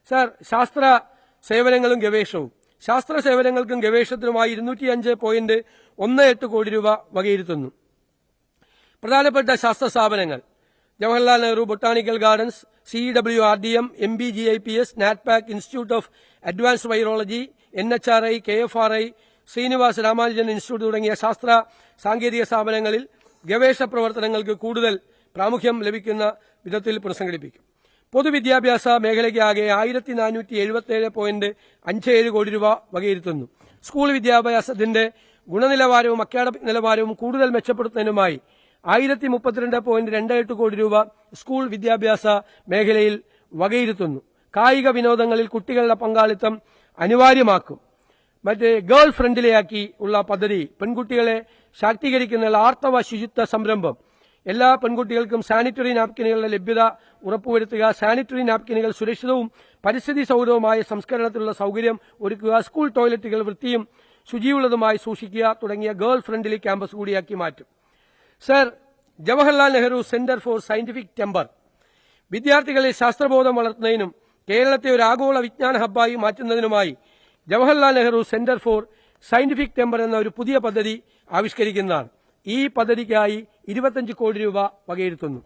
Sir, ശാസ്ത്ര സേവനങ്ങളും ഗവേഷണവും. ശാസ്ത്ര സേവനങ്ങൾക്കും ഗവേഷണത്തിനുമായി 205.18 കോടി രൂപ വകയിരുത്തുന്നു. പ്രധാനപ്പെട്ട ശാസ്ത്ര സ്ഥാപനങ്ങൾ: Jawaharlal Nehru botanical gardens, CWRDM, MBGIPS, NATPAC, institute of advanced virology, NHRI, KFRI, Srinivas Ramanujan institute തുടങ്ങിയ ശാസ്ത്ര സാങ്കേതിക സ്ഥാപനങ്ങളിൽ ഗവേഷണ പ്രവർത്തനങ്ങൾക്ക് കൂടുതൽ പ്രാമുഖ്യം ലഭിക്കുന്ന വിധത്തിൽ പുനഃസംഘടിപ്പിക്കും. പൊതുവിദ്യാഭ്യാസ മേഖലയ്ക്കാകെ 1477.57 കോടി രൂപ വകയിരുത്തുന്നു. സ്കൂൾ വിദ്യാഭ്യാസത്തിന്റെ ഗുണനിലവാരവും അക്കാഡമിക് നിലവാരവും കൂടുതൽ മെച്ചപ്പെടുത്തുന്നതിനുമായി 1032.28 കോടി രൂപ സ്കൂൾ വിദ്യാഭ്യാസ മേഖലയിൽ വകയിരുത്തുന്നു. കായിക വിനോദങ്ങളിൽ കുട്ടികളുടെ പങ്കാളിത്തം അനിവാര്യമാക്കും. ഗേൾ ഫ്രണ്ട്ലിയാക്കി ഉള്ള പദ്ധതി, പെൺകുട്ടികളെ ശാക്തീകരിക്കുന്ന ആർത്തവ ശുചിത്വ സംരംഭം, എല്ലാ പെൺകുട്ടികൾക്കും സാനിറ്ററി നാപ്കിനുകളുടെ ലഭ്യത ഉറപ്പുവരുത്തുക, സാനിറ്ററി നാപ്കിനുകൾ സുരക്ഷിതവും പരിസ്ഥിതി സൌഹൃദവുമായ സംസ്കരണത്തിലുള്ള സൌകര്യം ഒരുക്കുക, സ്കൂൾ ടോയ്ലറ്റുകൾ വൃത്തിയും ശുചിയുള്ളതുമായി സൂക്ഷിക്കുക തുടങ്ങിയ ഗേൾ ഫ്രണ്ട്ലി ക്യാമ്പസ് കൂടിയാക്കി മാറ്റും. Sir, Jawaharlal Nehru centre for scientific temper വിദ്യാർത്ഥികളിൽ ശാസ്ത്രബോധം വളർത്തുന്നതിനും കേരളത്തെ ഒരു ആഗോള വിജ്ഞാന ഹബ്ബായി മാറ്റുന്നതിനുമായി Jawaharlal Nehru centre for scientific temper എന്ന ഒരു പുതിയ പദ്ധതി ആവിഷ്കരിക്കുന്നതാണ്. ഈ പദ്ധതിക്കായി 25 കോടി രൂപ വകയിരുത്തുന്നു.